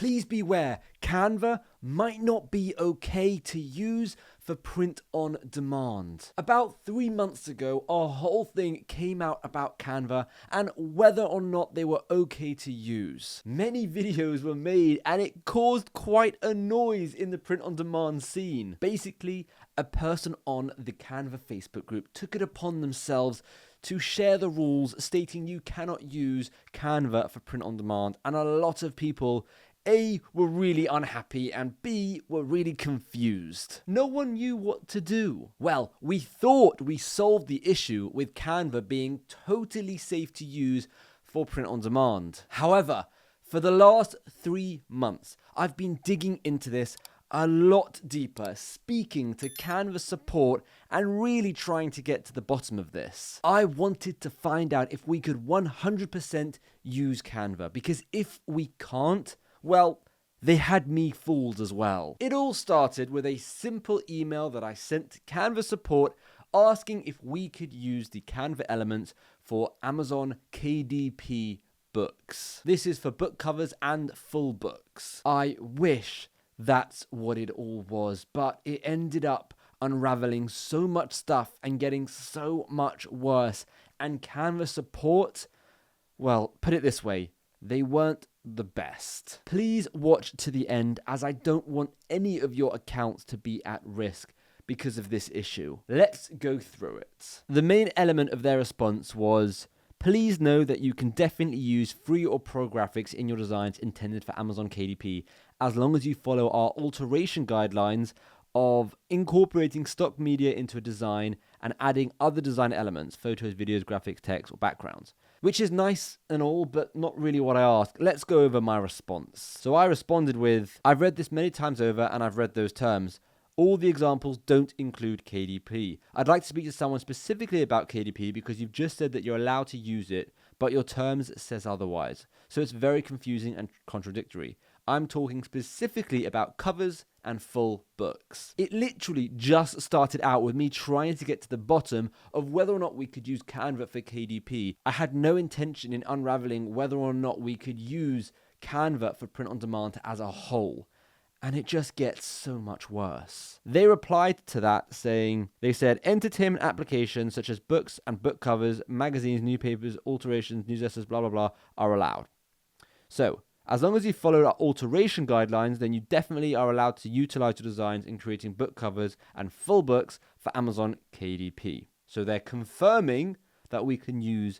Please beware, Canva might not be okay to use for print on demand. About 3 months ago, a whole thing came out about Canva and whether or not they were okay to use. Many videos were made and it caused quite a noise in the print on demand scene. Basically, a person on the Canva Facebook group took it upon themselves to share the rules stating you cannot use Canva for print on demand, and a lot of people A, were really unhappy, and B, were really confused. No one knew what to do. Well, we thought we solved the issue with Canva being totally safe to use for print on demand. However, for the last 3 months, I've been digging into this a lot deeper, speaking to Canva support and really trying to get to the bottom of this. I wanted to find out if we could 100% use Canva, because if we can't, well, they had me fooled as well. It all started with a simple email that I sent to Canva support asking if we could use the Canva elements for Amazon KDP books. This is for book covers and full books. I wish that's what it all was, but it ended up unraveling so much stuff and getting so much worse. And Canva support, well, put it this way, they weren't the best. Please watch to the end, as I don't want any of your accounts to be at risk because of this issue. Let's go through it. The main element of their response was, please know that you can definitely use free or pro graphics in your designs intended for Amazon KDP, as long as you follow our alteration guidelines of incorporating stock media into a design and adding other design elements, photos, videos, graphics, text, or backgrounds. Which is nice and all, but not really what I asked. Let's go over my response. So I responded with, I've read this many times over and I've read those terms. All the examples don't include KDP. I'd like to speak to someone specifically about KDP because you've just said that you're allowed to use it, but your terms says otherwise. So it's very confusing and contradictory. I'm talking specifically about covers and full books. It literally just started out with me trying to get to the bottom of whether or not we could use Canva for KDP. I had no intention in unraveling whether or not we could use Canva for print on demand as a whole. And it just gets so much worse. They replied to that saying, they said, entertainment applications such as books and book covers, magazines, newspapers, alterations, newsletters, blah, blah, blah, are allowed. So, as long as you follow our alteration guidelines, then you definitely are allowed to utilize your designs in creating book covers and full books for Amazon KDP. So they're confirming that we can use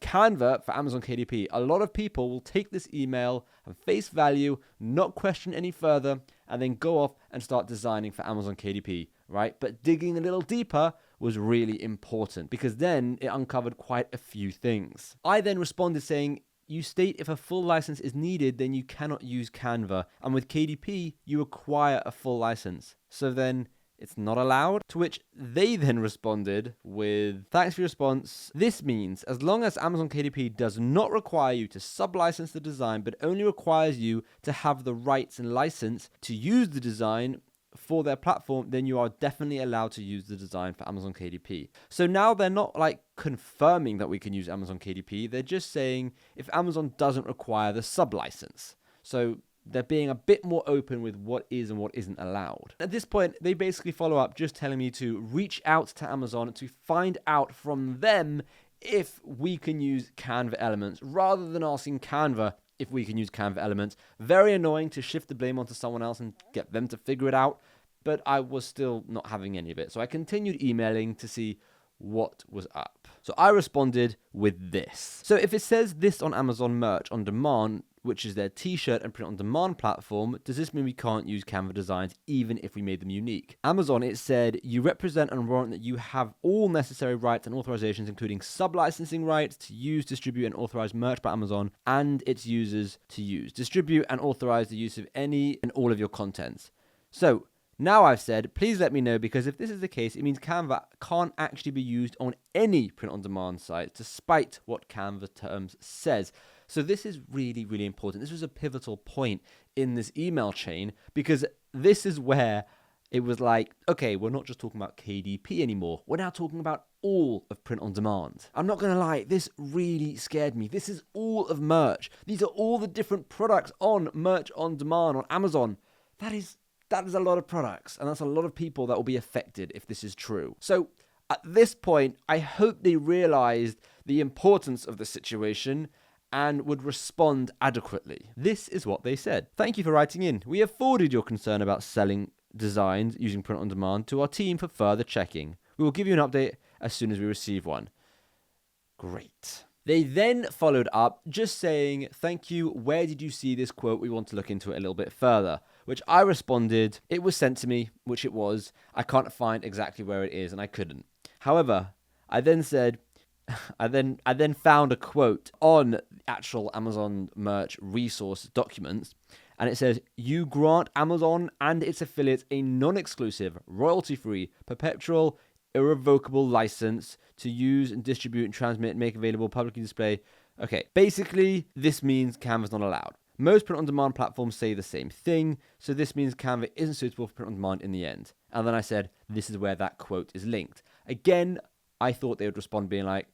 Canva for Amazon KDP. A lot of people will take this email and face value, not question any further, and then go off and start designing for Amazon KDP, right? But digging a little deeper was really important because then it uncovered quite a few things. I then responded saying, you state if a full license is needed, then you cannot use Canva. And with KDP, you require a full license. So then it's not allowed? To which they then responded with, thanks for your response. This means as long as Amazon KDP does not require you to sub-license the design, but only requires you to have the rights and license to use the design for their platform, then you are definitely allowed to use the design for Amazon KDP. So now they're not like confirming that we can use Amazon KDP. They're just saying if Amazon doesn't require the sub-license. So they're being a bit more open with what is and what isn't allowed. At this point, they basically follow up just telling me to reach out to Amazon to find out from them if we can use Canva elements rather than asking Canva if we can use Canva elements. Very annoying to shift the blame onto someone else and get them to figure it out, but I was still not having any of it. So I continued emailing to see what was up. So I responded with this. So if it says this on Amazon Merch on Demand, which is their t-shirt and print on demand platform, does this mean we can't use Canva designs even if we made them unique? Amazon, it said, you represent and warrant that you have all necessary rights and authorizations, including sub-licensing rights to use, distribute, and authorize merch by Amazon and its users to use, distribute, and authorize the use of any and all of your contents. So now I've said, please let me know, because if this is the case, it means Canva can't actually be used on any print-on-demand site, despite what Canva terms says. So this is really, really important. This was a pivotal point in this email chain, because this is where it was like, okay, we're not just talking about KDP anymore. We're now talking about all of print on demand. I'm not going to lie, this really scared me. This is all of merch. These are all the different products on merch on demand on Amazon. That is a lot of products, and that's a lot of people that will be affected if this is true. So at this point, I hope they realized the importance of the situation and would respond adequately. This is what they said. Thank you for writing in. We have forwarded your concern about selling designs using print on demand to our team for further checking. We will give you an update as soon as we receive one. Great. They then followed up just saying, thank you, where did you see this quote? We want to look into it a little bit further. Which I responded, it was sent to me, which it was. I can't find exactly where it is, and I couldn't. However, I then said, I then found a quote on actual Amazon merch resource documents, and it says, you grant Amazon and its affiliates a non-exclusive, royalty-free, perpetual, irrevocable license to use and distribute and transmit and make available, publicly display. Okay, basically, this means Canva's not allowed. Most print-on-demand platforms say the same thing, so this means Canva isn't suitable for print-on-demand in the end. And then I said, this is where that quote is linked. Again, I thought they would respond being like,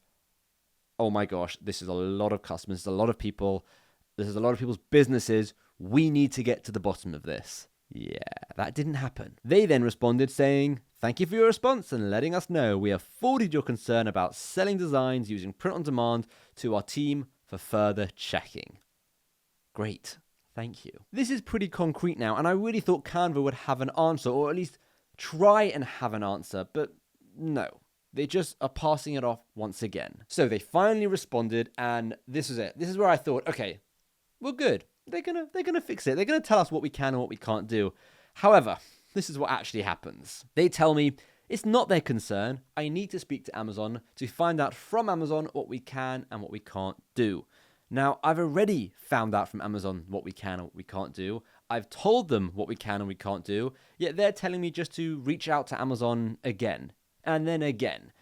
oh my gosh, this is a lot of customers, this is a lot of people, this is a lot of people's businesses, we need to get to the bottom of this. Yeah, that didn't happen. They then responded saying, thank you for your response and letting us know. We have forwarded your concern about selling designs using print-on-demand to our team for further checking. Great, thank you. This is pretty concrete now, and I really thought Canva would have an answer, or at least try and have an answer, but no. They just are passing it off once again. So they finally responded, and this is it. This is where I thought, okay, we're good. They're gonna fix it. They're gonna tell us what we can and what we can't do. However, this is what actually happens. They tell me it's not their concern. I need to speak to Amazon to find out from Amazon what we can and what we can't do. Now, I've already found out from Amazon what we can and what we can't do. I've told them what we can and we can't do, yet they're telling me just to reach out to Amazon again and then again.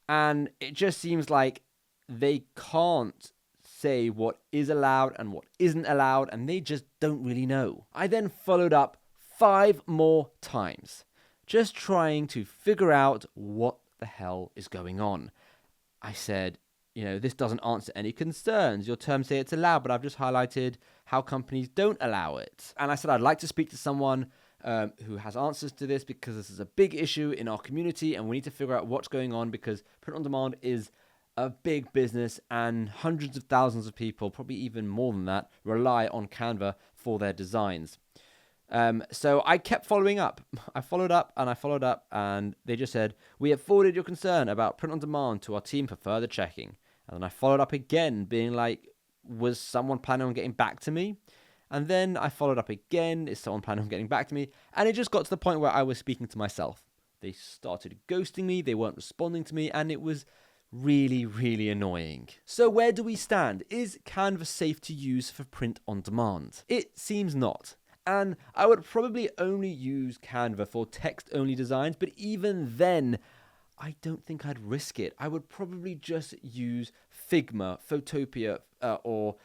And it just seems like they can't say what is allowed and what isn't allowed, and they just don't really know. I then followed up 5 more times, just trying to figure out what the hell is going on. I said, this doesn't answer any concerns. Your terms say it's allowed, but I've just highlighted how companies don't allow it. And I said, I'd like to speak to someone who has answers to this, because this is a big issue in our community and we need to figure out what's going on, because print on demand is a big business and hundreds of thousands of people, probably even more than that, rely on Canva for their designs. So I kept following up. I followed up, and they just said, we have forwarded your concern about print on demand to our team for further checking. And then I followed up again, being like, was someone planning on getting back to me? And then I followed up again, is someone planning on getting back to me? And it just got to the point where I was speaking to myself. They started ghosting me, they weren't responding to me, and it was really, really annoying. So where do we stand? Is Canva safe to use for print on demand? It seems not. And I would probably only use Canva for text-only designs, but even then, I don't think I'd risk it. I would probably just use Figma, Photopia, or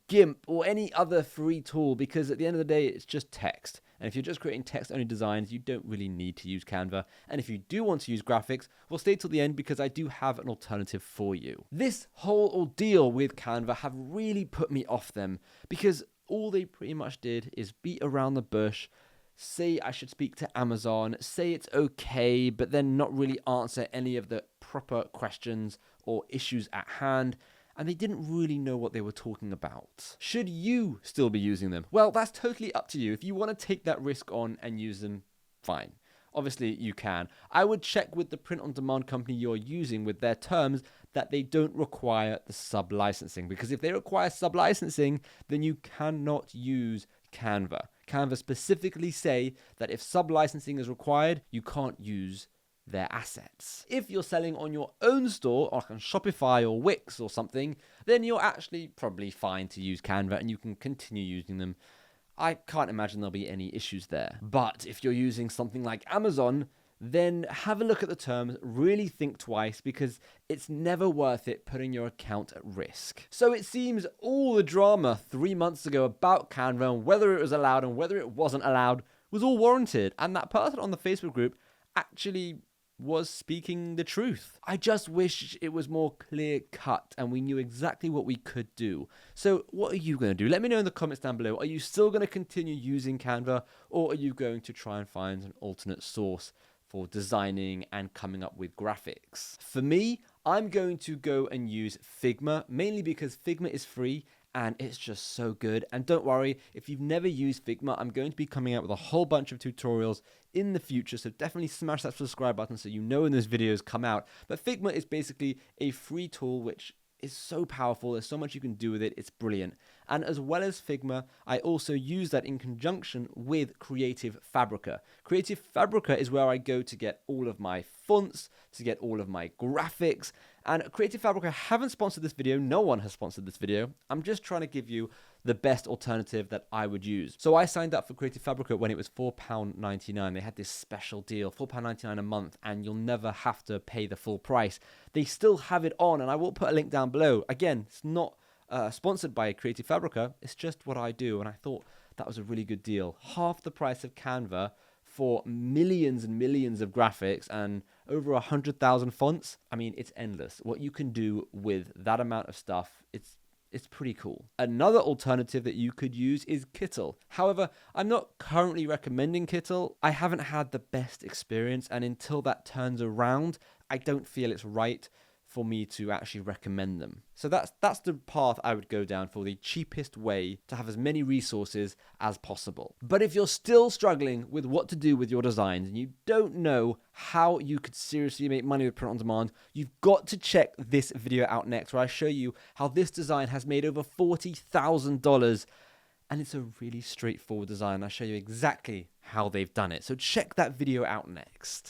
GIMP, or any other free tool, because at the end of the day, it's just text. And if you're just creating text-only designs, you don't really need to use Canva. And if you do want to use graphics, well, stay till the end, because I do have an alternative for you. This whole ordeal with Canva have really put me off them, because all they pretty much did is beat around the bush, say I should speak to Amazon, say it's okay, but then not really answer any of the proper questions or issues at hand. And they didn't really know what they were talking about. Should you still be using them? Well, that's totally up to you. If you want to take that risk on and use them, fine. Obviously, you can. I would check with the print-on-demand company you're using with their terms that they don't require the sub-licensing. Because if they require sub-licensing, then you cannot use Canva. Canva specifically say that if sub-licensing is required, you can't use their assets. If you're selling on your own store, like on Shopify or Wix or something, then you're actually probably fine to use Canva and you can continue using them. I can't imagine there'll be any issues there. But if you're using something like Amazon, then have a look at the terms, really think twice, because it's never worth it putting your account at risk. So it seems all the drama 3 months ago about Canva and whether it was allowed and whether it wasn't allowed was all warranted. And that person on the Facebook group actually was speaking the truth. I just wish it was more clear cut and we knew exactly what we could do. So what are you going to do? Let me know in the comments down below. Are you still going to continue using Canva, or are you going to try and find an alternate source for designing and coming up with graphics? For me, I'm going to go and use Figma, mainly because Figma is free and it's just so good. And don't worry, if you've never used Figma, I'm going to be coming out with a whole bunch of tutorials in the future, so definitely smash that subscribe button so you know when those videos come out. But Figma is basically a free tool which is so powerful. There's so much you can do with it. It's brilliant. And as well as Figma, I also use that in conjunction with Creative Fabrica. Creative Fabrica is where I go to get all of my fonts, to get all of my graphics. And Creative Fabrica haven't sponsored this video. No one has sponsored this video. I'm just trying to give you the best alternative that I would use. So I signed up for Creative Fabrica when it was £4.99. They had this special deal, £4.99 a month, and you'll never have to pay the full price. They still have it on, and I will put a link down below. Again, it's not sponsored by Creative Fabrica. It's just what I do, and I thought that was a really good deal. Half the price of Canva for millions and millions of graphics and over 100,000 fonts. I mean, it's endless. What you can do with that amount of stuff, it's pretty cool. Another alternative that you could use is Kittle. However, I'm not currently recommending Kittle. I haven't had the best experience, and until that turns around, I don't feel it's right for me to actually recommend them. So that's the path I would go down for the cheapest way to have as many resources as possible. But if you're still struggling with what to do with your designs and you don't know how you could seriously make money with print on demand, you've got to check this video out next, where I show you how this design has made over $40,000. And it's a really straightforward design. I'll show you exactly how they've done it. So check that video out next.